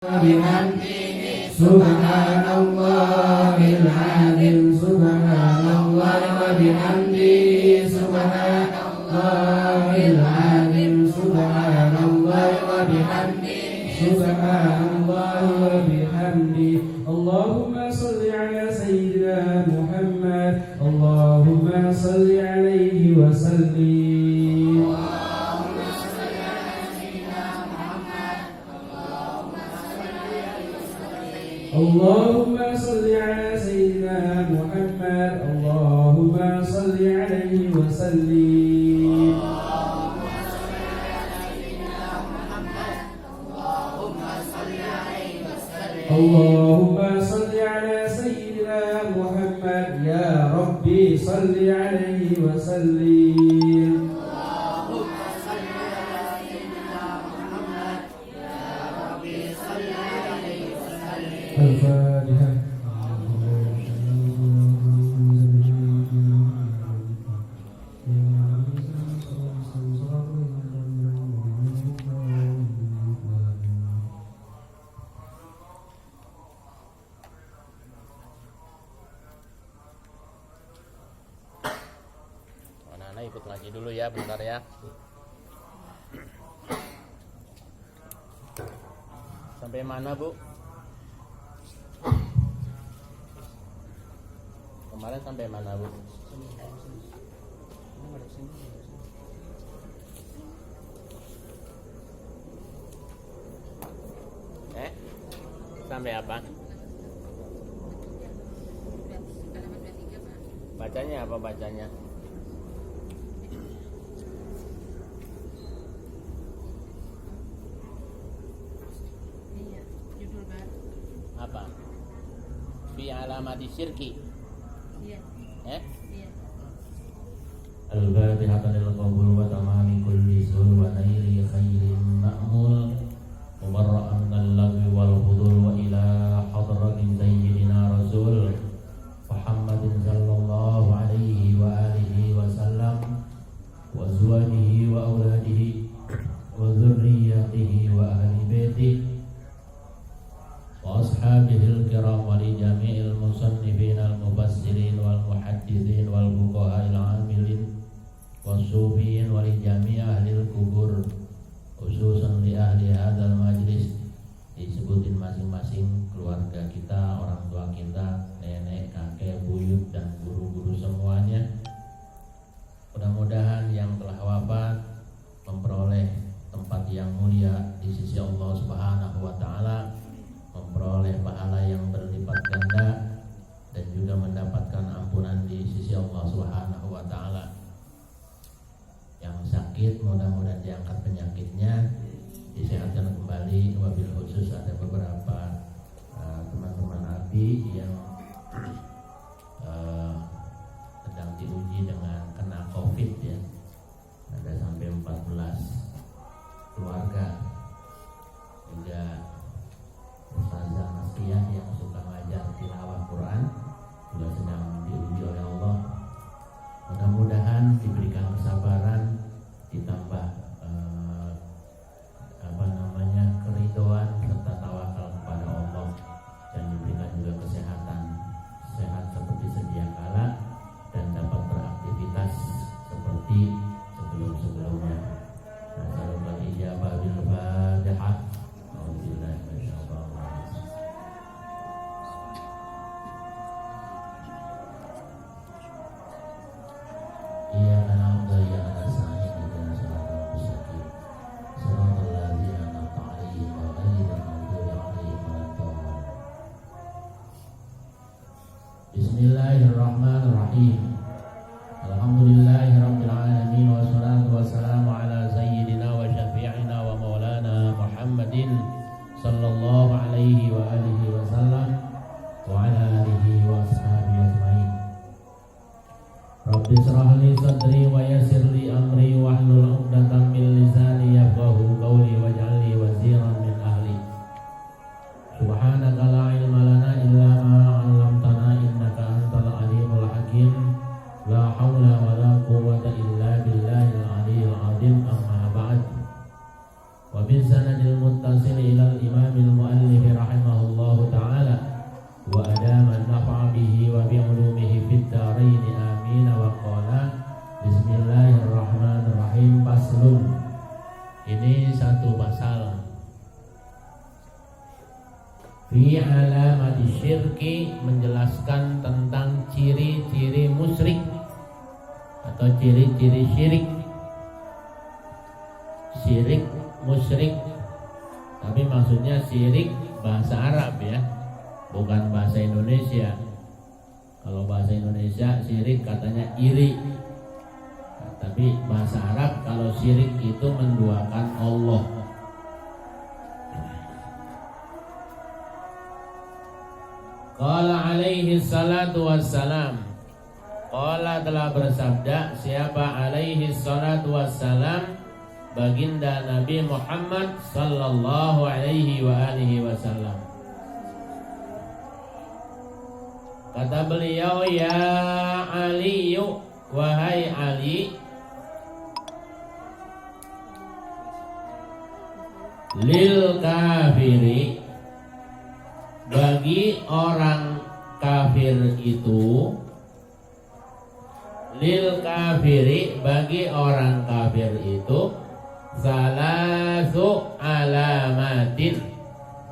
bihamdihi subhanallahil azim subhanallah wa bihamdihi subhanallahil azim subhanallah wa bihamdihi subhanallah wa bihamdihi Allahumma salli ala sayyidina Muhammad Allahumma salli alaihi wa sallim Allahumma salli ala sayyidina Muhammad Allahumma salli alaihi wa sallim Allahumma salli ala sayyidina Muhammad ya Rabbi salli alaihi wa sallim Al-Fatihah. Anak-anak ikut ngaji dulu ya, bentar ya. Sampai mana, Bu? Kemarin sampai mana, Bu? Sampai apa? Bacanya apa bacanya? Apa? Fi alamati syirki. Iya. Al-Fatihah lil qabul wa tamami kulli sur wa naili khairin ma'mul wa barra'an al-lagwi wal hudul wa ila hadratin sayyidina rasul Muhammadin sallallahu alaihi wa alihi wa sallam wa azwajihi wa auladihi wa dzurriyyatihi wa ahli baitihi wa ashabihil kiram wa li jami'il musannifin al-mufassirin wal muhaddithin wal fuqaha'il amilin was-sufiyin wa li jami' ahlil kubur khususan li ahli hadzal majlis. Disebutin masing-masing keluarga kita, orang tua kita, nenek, kakek, buyut dan guru-guru semuanya. Mudah-mudahan yang telah wafat memperoleh tempat yang mulia di sisi Allah Subhanahu wa taala, memperoleh pahala yang berlipat ganda dan juga mendapatkan ampunan di sisi Allah Subhanahu wa taala. Yang sakit mudah-mudahan diangkat penyakitnya, disehatkan kembali. Wabil khusus ada beberapa teman-teman ABI yang sedang diuji dengan kena COVID ya. Ada sampai 14 keluarga. Juga Ustazah Nasiyah yang suka ngajar tilawah Quran juga sedang diuji oleh Allah. Mudah-mudahan diberikan kesabaran, ditambah keridhaan serta tawakal kepada Allah, dan diberikan juga kesehatan, sehat seperti sedia kala dan dapat beraktivitas seperti sebelum-sebelumnya. Nasalul ijabah bil Fatihah. Bismillahirrahmanirrahim. Alhamdulillahirabbil alamin wassalatu wassalamu ala sayyidina wa syafi'ina wa maulana Muhammadin sallallahu alaihi wa alihi wasallam wa ala alihi wa ashabihi ajmain. Rabbi shrah li sadri wa yassir li amri wahlul 'uqdatam min lisani yafqahu qawli waj'al li waziran min ahli. Subhanaka la ilma lana illa ma 'allamtana innaka antal alimul hakim. La haula wa la quwwata illa billahil aliyyil azim. Amma ba'd. Wa bi sanadil muttasil ila al-imamil muallif Fi alamati syirki, menjelaskan tentang ciri-ciri musyrik atau ciri-ciri syirik. Syirik, musyrik, tapi maksudnya syirik bahasa Arab ya, bukan bahasa Indonesia. Kalau bahasa Indonesia syirik katanya iri, tapi bahasa Arab kalau syirik itu menduakan Allah. Qala alaihi salatu wassalam, qala telah bersabda siapa alaihi salatu wassalam, baginda Nabi Muhammad sallallahu alaihi wa alihi wasallam. Kata beliau, ya Ali, wahai Ali, lil kafiri, bagi orang kafir itu, lil kafiri, bagi orang kafir itu, salasu alamatin,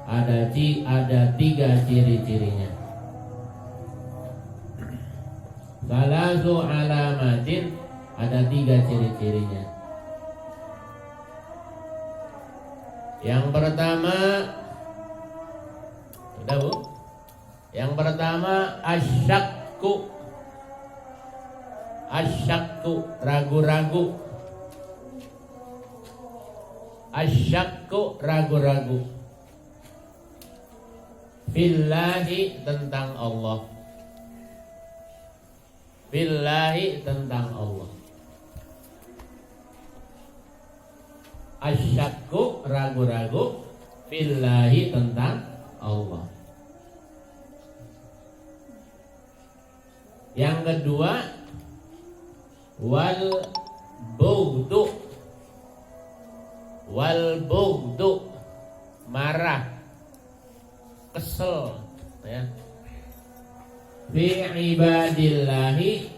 ada 3 ciri-cirinya. Salasu alamatin, ada 3 ciri-cirinya. Yang pertama, sudah Bu? Yang pertama asyakku. Asyakku, ragu-ragu. Asyakku, ragu-ragu. Billahi, tentang Allah. Billahi, tentang Allah. Asyakku, ragu-ragu. Billahi, tentang Allah. Yang kedua, wal bughdu. Wal bughdu, marah, kesel ya. Fi ibadillahi,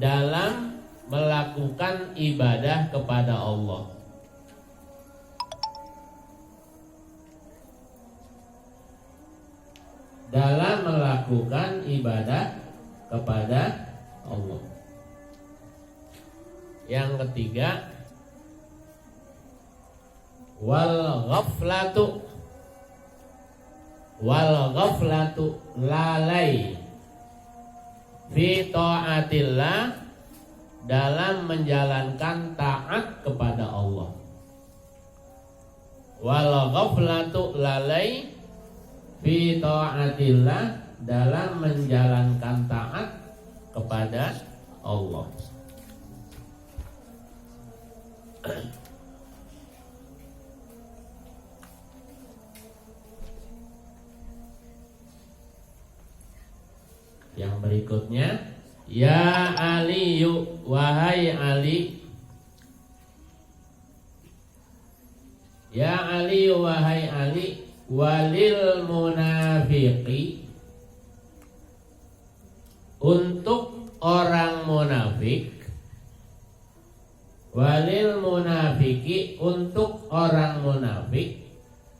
dalam melakukan ibadah kepada Allah. Dalam melakukan ibadah kepada Allah. Yang ketiga, wal ghaflatu. Wal ghaflatu, lalai. Fi ta'atillah, dalam menjalankan taat kepada Allah. Wal ghaflatu, lalai. Fi ta'atillah, dalam menjalankan taat kepada Allah. Yang berikutnya, ya Ali, wahai Ali. Ya Ali, wahai Ali, walil munafiqi, untuk orang munafik. Walil munafiki, untuk orang munafik.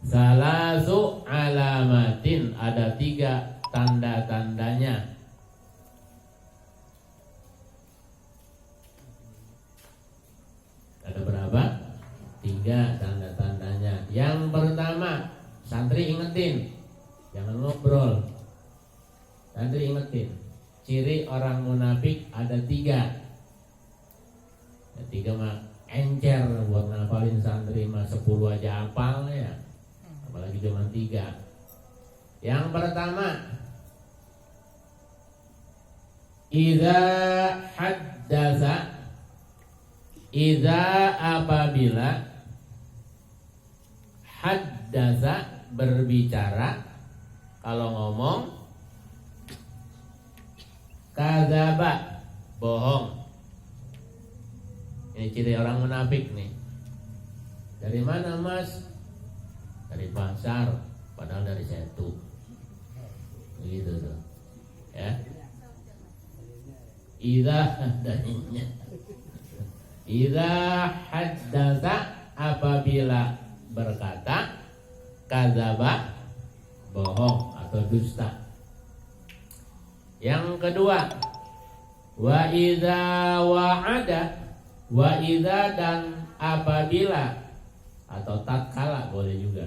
Salasu alamatin, ada 3 tanda-tandanya. Ada berapa? 3 tanda-tandanya. Yang pertama, santri ingetin, jangan ngobrol. Santri ingetin, ciri orang munafik ada 3. 3 mah encer, buat ngapalin santri mah 10 aja hafal ya, apalagi cuma 3. Yang pertama, idza haddasa, idza apabila, haddasa berbicara, kalau ngomong, kadzaba bohong. Ini ciri orang munafik nih. Dari mana Mas? Dari pasar, padahal dari Setu. Begitu tuh. Ya. Idza darinya. Idza haddatsa, apabila berkata, kadzaba bohong atau dusta. Yang kedua, wa idza wa'ada, wa idza dan apabila atau tatkala boleh juga.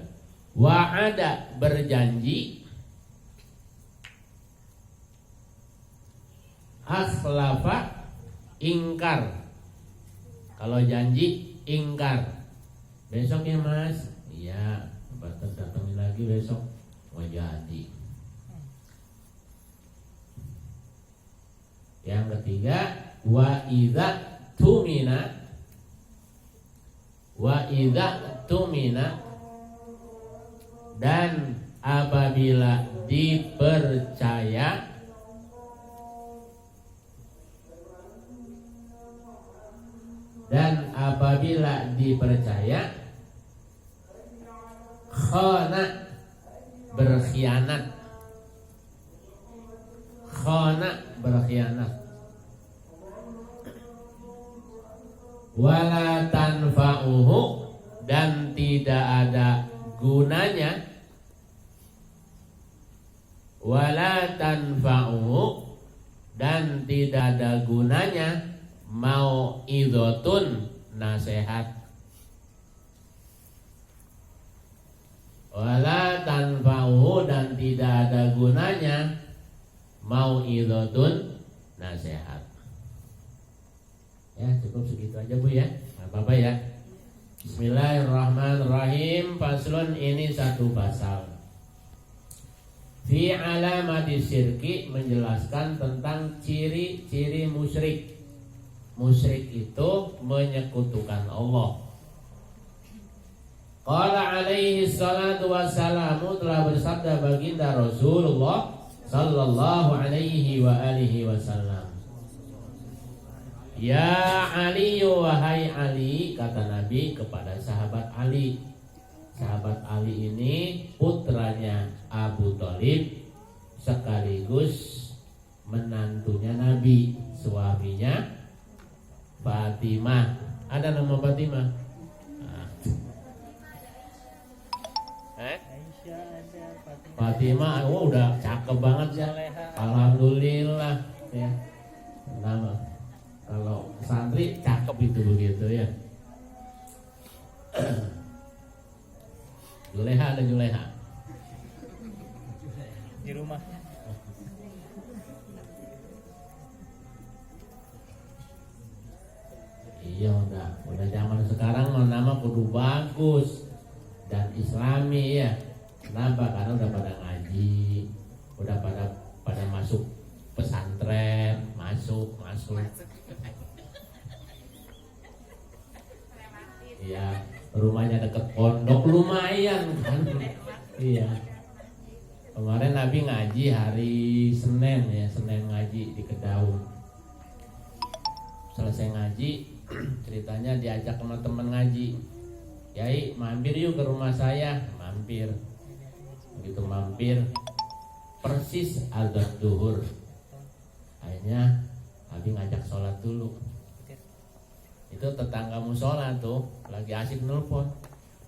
Wa'ada berjanji, akhlafa ingkar. Kalau janji ingkar. Besok ya Mas. Iya, batas datangin lagi besok. Mau jadi. Yang ketiga, wa idza tumina, wa idza tumina, dan apabila dipercaya, dan apabila dipercaya, khana berkhianat, khana berkhianat, wala tanfa'uhu dan tidak ada gunanya, wala tanfa'uhu dan tidak ada gunanya, mau idotun nasihat, wala tanfa'uhu dan tidak ada gunanya, mau idotun nasihat. Ya cukup segitu aja Bu ya, nggak apa-apa ya. Bismillahirrahmanirrahim. Faslun, ini satu pasal. Fi alamati syirki, menjelaskan tentang ciri-ciri musyrik. Musyrik itu menyekutukan Allah. Qala alaihi salatu wassalamu, telah bersabda baginda Rasulullah sallallahu alaihi wa alihi wasallam. Ya Ali, wahai Ali, kata Nabi kepada sahabat Ali. Sahabat Ali ini putranya Abu Thalib, sekaligus menantunya Nabi, suaminya Fatimah. Ada nama Fatimah? Fatimah, oh udah cakep banget ya. Alhamdulillah ya. Nama kalau santri cakep itu begitu ya. Juleha, ada Juleha di rumah. Iya, udah zaman sekarang mah nama kudu bagus dan islami ya. Kenapa? Karena udah pada ngaji, udah pada masuk pesantren, masuk. Iya, rumahnya deket pondok, lumayan kan. Iya. Kemarin Nabi ngaji hari Senin ya, Senin ngaji di Kedaung. Selesai ngaji, ceritanya diajak sama teman ngaji. Yai, mampir yuk ke rumah saya. Mampir. Begitu mampir, persis azan zuhur. Akhirnya Nabi ngajak sholat dulu. Itu tetangga musola tuh lagi asik nelpon.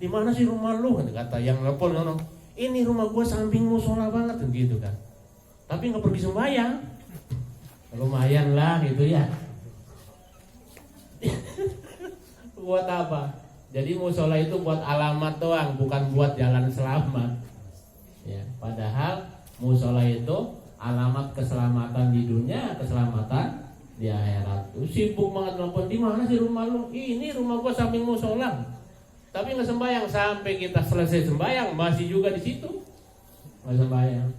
Di mana sih rumah lu? Kata yang nelpon, no. Ini rumah gua samping musola banget gitu kan. Tapi nggak pergi sembahyang. Lumayan lah gitu ya. Buat apa? Jadi musola itu buat alamat doang, bukan buat jalan selamat. Ya, padahal musola itu alamat keselamatan di dunia, keselamatan di akhirat. Sibuk banget nelfon, di mana sih rumah lu? Ini rumah gua samping musola. Tapi nggak sembahyang, sampai kita selesai sembahyang masih juga di situ nggak sembahyang.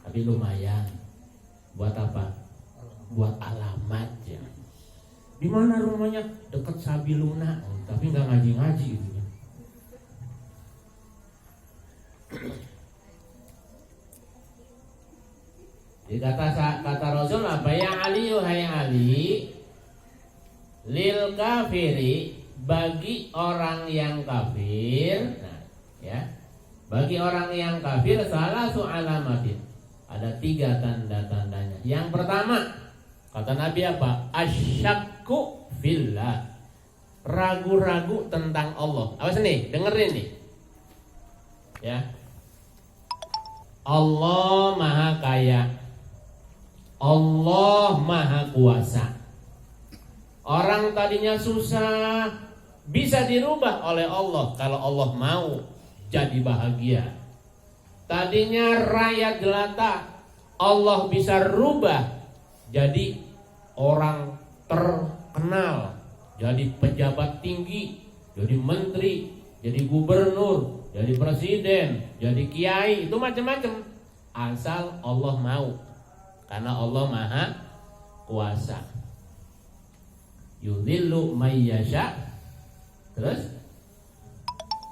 Tapi lumayan. Buat apa? Buat alamat ya. Di mana rumahnya? Dekat Sabiluna, tapi nggak ngaji-ngaji gitu. Jadi kata Rasul apa ya Ali, hai Ali, lil kafiri, bagi orang yang kafir. Nah, ya, bagi orang yang kafir salah alamatin, ada 3 tanda-tandanya. Yang pertama, kata Nabi apa? Asyakku fillah, ragu-ragu tentang Allah. Awas nih, dengerin nih. Ya. Allah Maha Kaya. Allah Maha Kuasa. Orang tadinya susah bisa dirubah oleh Allah kalau Allah mau jadi bahagia. Tadinya rakyat jelata, Allah bisa rubah jadi orang terkenal, jadi pejabat tinggi, jadi menteri, jadi gubernur, jadi presiden, jadi kiai, itu macam-macam. Asal Allah mau, karena Allah Maha Kuasa. Yudhillu may yasha. Terus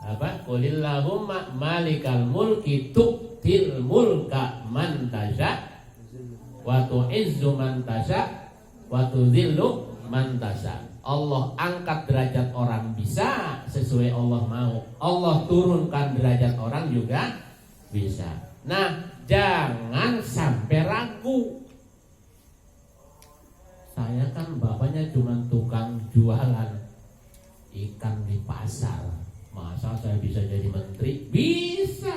apa? Qulillahumma malikal mulki tu'til mulka man tasha wa tu'izzu man tasha wa tudhillu man tasha. Allah angkat derajat orang bisa sesuai Allah mau. Allah turunkan derajat orang juga bisa. Nah, jangan sampai ragu. Saya kan bapaknya cuma tukang jualan ikan di pasar. Masa saya bisa jadi menteri? Bisa.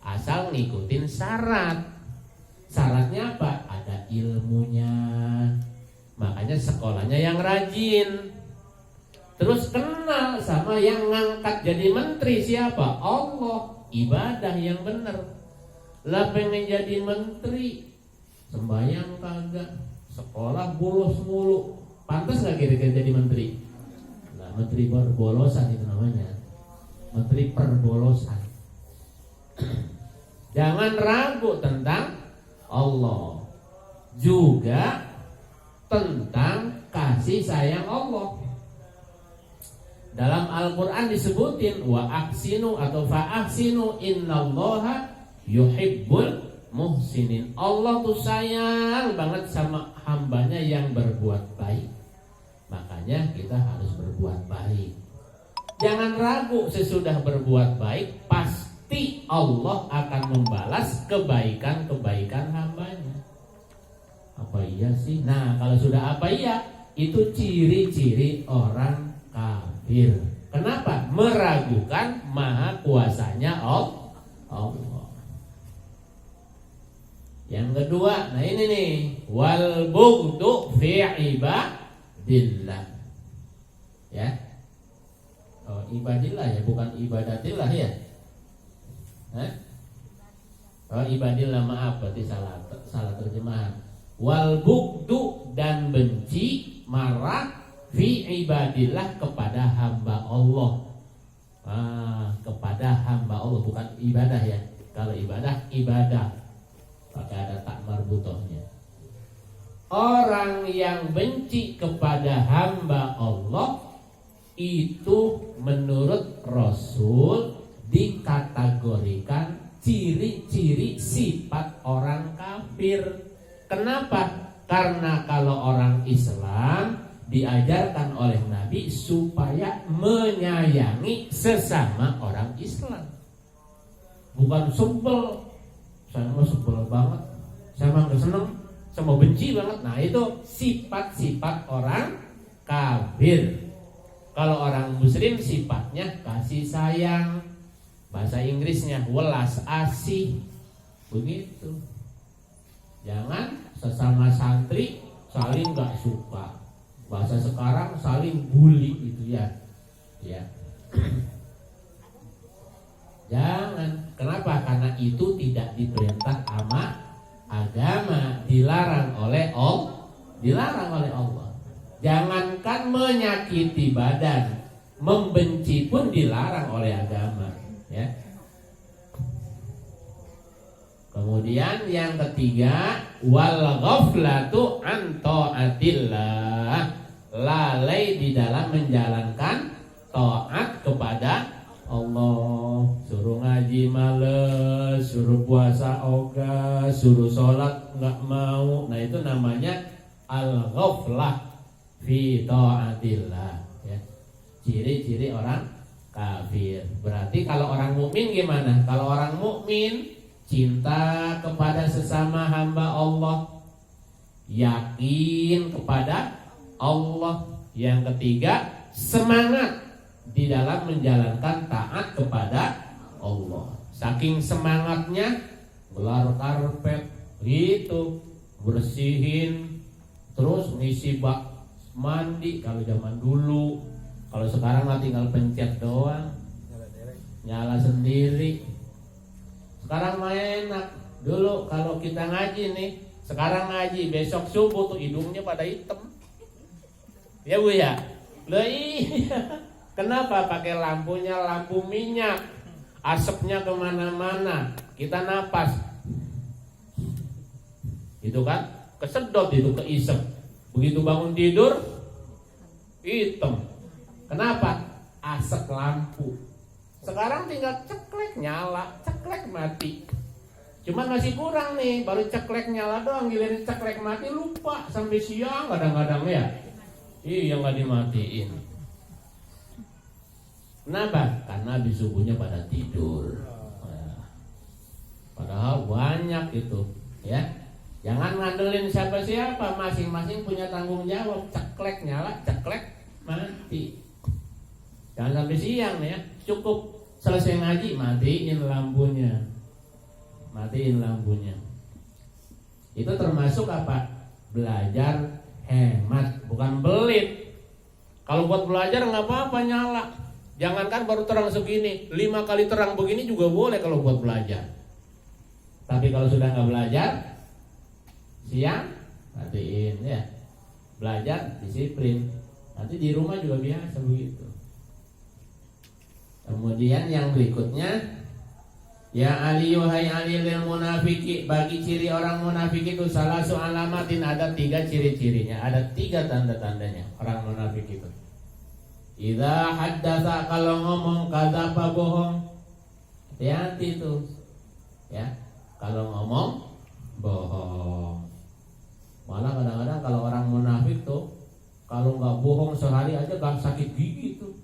Asal ngikutin syarat. Syaratnya apa? Ada ilmunya. Makanya sekolahnya yang rajin. Terus kenal sama yang ngangkat jadi menteri siapa? Allah. Ibadah yang benar. Lah pengen jadi menteri, sembahyang kagak, sekolah bolos mulu. Pantas gak kira-kira jadi menteri? Nah, menteri perbolosan itu namanya. Menteri perbolosan. Jangan ragu tentang Allah. Juga tentang kasih sayang Allah. Dalam Al-Quran disebutin wa ahsinu atau fa ahsinu innallaha yuhibbul muhsinin. Allah tuh sayang banget sama hambanya yang berbuat baik. Makanya kita harus berbuat baik. Jangan ragu, sesudah berbuat baik pasti Allah akan membalas kebaikan-kebaikan hambanya. Apa iya sih? Nah, kalau sudah apa iya, itu ciri-ciri orang kafir. Kenapa? Meragukan maha kuasanya Allah. Yang kedua, nah ini nih, wal bughdu fi ibadillah. Ya. Oh, ibadillah ya, bukan ibadatillah ya. Hah? Oh, ibadillah, maaf, berarti salah terjemahan. Wal bughdu, dan benci, marah, fi ibadillah, kepada hamba Allah. Kepada hamba Allah, bukan ibadah ya. Kalau ibadah pakai ada tak marbutohnya. Orang yang benci kepada hamba Allah itu menurut Rasul dikategorikan ciri-ciri sifat orang kafir. Kenapa? Karena kalau orang Islam diajarkan oleh Nabi supaya menyayangi sesama orang Islam. Bukan sebel. Saya mau sebel banget, saya mau seneng, saya mau benci banget. Nah, itu sifat-sifat orang kafir. Kalau orang muslim sifatnya kasih sayang. Bahasa Inggrisnya welas asih. Begitu. Jangan sesama santri saling gak suka. Bahasa sekarang saling bully itu ya. Ya. Jangan. Kenapa? Karena itu tidak diperintah sama agama, dilarang oleh Allah. Jangankan menyakiti badan, membenci pun dilarang oleh agama, ya. Kemudian yang ketiga, wal ghaflatu an taatillah, lalai di dalam menjalankan taat kepada Allah. Suruh ngaji males, suruh puasa ogah, suruh sholat nggak mau. Nah, itu namanya al-ghaflah fi taatillah, ya. Ciri-ciri orang kafir. Berarti kalau orang mukmin gimana? Kalau orang mukmin cinta kepada sesama hamba Allah, yakin kepada Allah. Yang ketiga, semangat di dalam menjalankan taat kepada Allah. Saking semangatnya gelar karpet gitu, bersihin, terus ngisi bak mandi kalau zaman dulu. Kalau sekarang mah tinggal pencet doang, nyala sendiri. Sekarang mah enak. Dulu kalau kita ngaji nih, sekarang ngaji, besok subuh tuh hidungnya pada hitam. Ya Bu ya? Loh iya. Kenapa? Pakai lampunya lampu minyak, asapnya kemana-mana. Kita napas, itu kan kesedot, itu keisep. Begitu bangun tidur, hitam. Kenapa? Asap lampu. Sekarang tinggal ceklek nyala, ceklek mati. Cuman masih kurang nih, baru ceklek nyala doang, giliran ceklek mati lupa sampai siang kadang-kadang ya. Iya nggak dimatiin. Kenapa? Karena habis subuhnya pada tidur. Padahal banyak itu, ya. Jangan ngandelin siapa-siapa, masing-masing punya tanggung jawab. Ceklek nyala, ceklek mati. Jangan sampai siang ya. Cukup selesai ngaji, matiin lampunya. Matiin lampunya. Itu termasuk apa? Belajar hemat, bukan belit. Kalau buat belajar nggak apa-apa nyala. Jangankan baru terang segini, 5 kali terang begini juga boleh kalau buat belajar. Tapi kalau sudah nggak belajar, siang matiin ya. Belajar disiplin. Nanti di rumah juga biasa begitu. Kemudian yang berikutnya, ya Ali wahai Ali lil munafiki, bagi ciri orang munafik itu salah alamatin, ada 3 ciri-cirinya, ada 3 tanda-tandanya orang munafik itu. Idza haddatsa, kalau ngomong kadzaba, bohong. Hati-hati itu. Ya, kalau ngomong bohong. Malah kadang-kadang kalau orang munafik tuh kalau nggak bohong sehari aja gak sakit gigi tuh.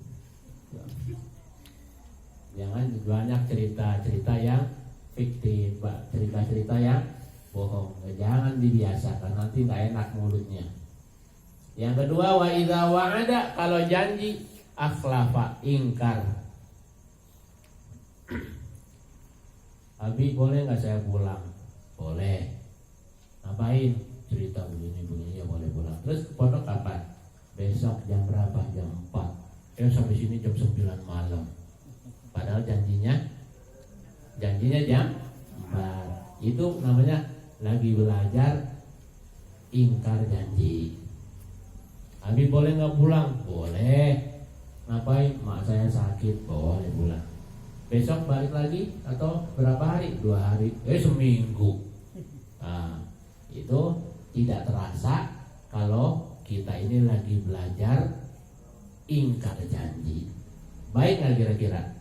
Jangan banyak cerita-cerita yang fiktif, cerita-cerita yang bohong. Jangan dibiasakan, nanti nggak enak mulutnya. Yang kedua, wa idza wa'ada, kalau janji akhlafa, ingkar. Abi boleh nggak saya pulang? Boleh. Ngapain? Cerita begini-begini, ya boleh pulang. Terus pondok kapan? Besok jam berapa? Jam 4. Sampai sini jam 9 malam. Padahal janjinya jam 4. Itu namanya lagi belajar ingkar janji. Abi boleh nggak pulang? Boleh. Ngapain? Mak saya sakit. Boleh pulang. Besok balik lagi atau berapa hari? 2 hari. Seminggu. Nah, itu tidak terasa kalau kita ini lagi belajar ingkar janji. Baik nggak kira-kira?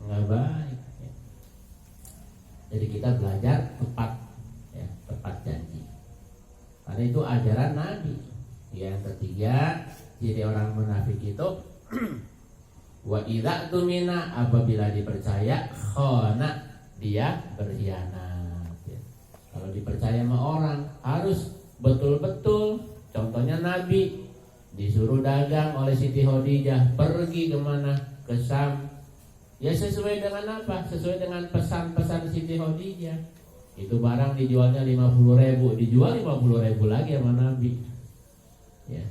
Nggak baik. Jadi kita belajar tepat, ya, tepat janji. Karena itu ajaran Nabi. Yang ketiga, ciri orang munafik itu wa idza tumina, apabila dipercaya, khana, dia berkhianat. Ya. Kalau dipercaya sama orang harus betul-betul. Contohnya Nabi disuruh dagang oleh Siti Khadijah, pergi kemana? Ke Syam. Ya sesuai dengan apa? Sesuai dengan pesan-pesan Siti Khadijah. Itu barang dijualnya 50.000, dijual 50.000 lagi sama Nabi. Ya.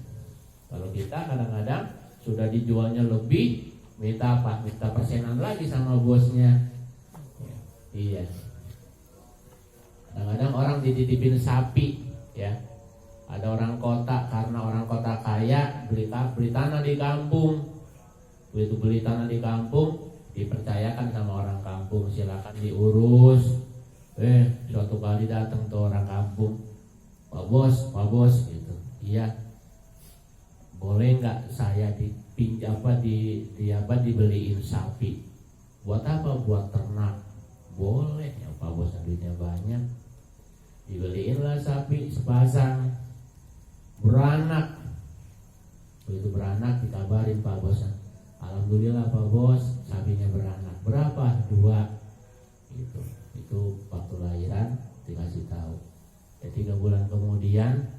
Kalau kita kadang-kadang sudah dijualnya lebih, minta apa? Minta persenan lagi sama bosnya. Ya. Iya. Kadang-kadang orang dititipin sapi, ya. Ada orang kota, karena orang kota kaya, beli tanah di kampung. Begitu beli tanah di kampung, dipercayakan sama orang kampung, silakan diurus. Suatu kali datang tuh orang kampung, Pak bos gitu. Iya. Boleh nggak saya dibeliin sapi? Buat apa? Buat ternak. Boleh ya Pak bos, duitnya banyak. Dibeliinlah sapi sepasang. Beranak. Begitu beranak dikabarin Pak bos, alhamdulillah Pak bos, sapinya beranak. Berapa? 2. Gitu. Itu waktu lahiran dikasih tahu. Ya 3 bulan kemudian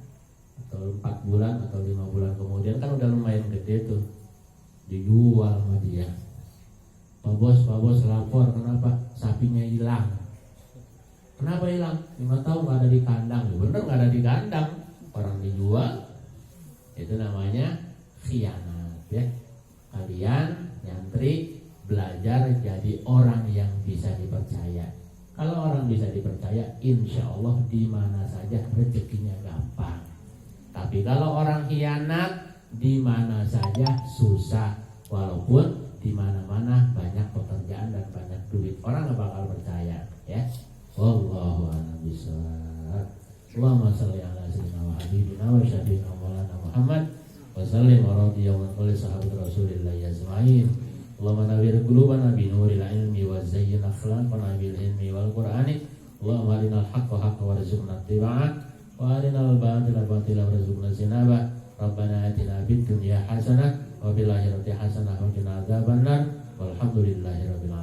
atau 4 bulan atau 5 bulan kemudian kan udah lumayan gede tuh, dijual sama dia. Pak Pak Bos lapor, kenapa? Sapinya hilang. Kenapa hilang? 5 tahun nggak ada di kandang. Ya bener nggak ada di kandang, orang dijual. Itu namanya khianat ya. Kalian nyantri belajar jadi orang yang bisa dipercaya. Kalau orang bisa dipercaya, insya Allah di mana saja rezekinya gampang. Tapi kalau orang khianat, di mana saja susah. Walaupun di mana-mana banyak pekerjaan dan banyak duit, orang nggak bakal percaya ya. Wallahu a'lam bishawab. Allahumma shalli ala sayyidina wa habibina wa syafiina maulana Muhammad wa sallim wa radiyallahu an kulli sahabat Rasulillah ajma'in. Allahumma nawwir qulubana bi nuril ilmi wa zayyin akhlaqana bil ilmi wal qur'ani. Allahumma arinal haqqa haqqan warzuqna ittiba'ah wa arinal batila batila warzuqna ijtinabah. Rabbana atina fid dunya hasanah wa fil akhirati hasanah wa qina adzabannar. Walhamdulillahi rabbil alamin.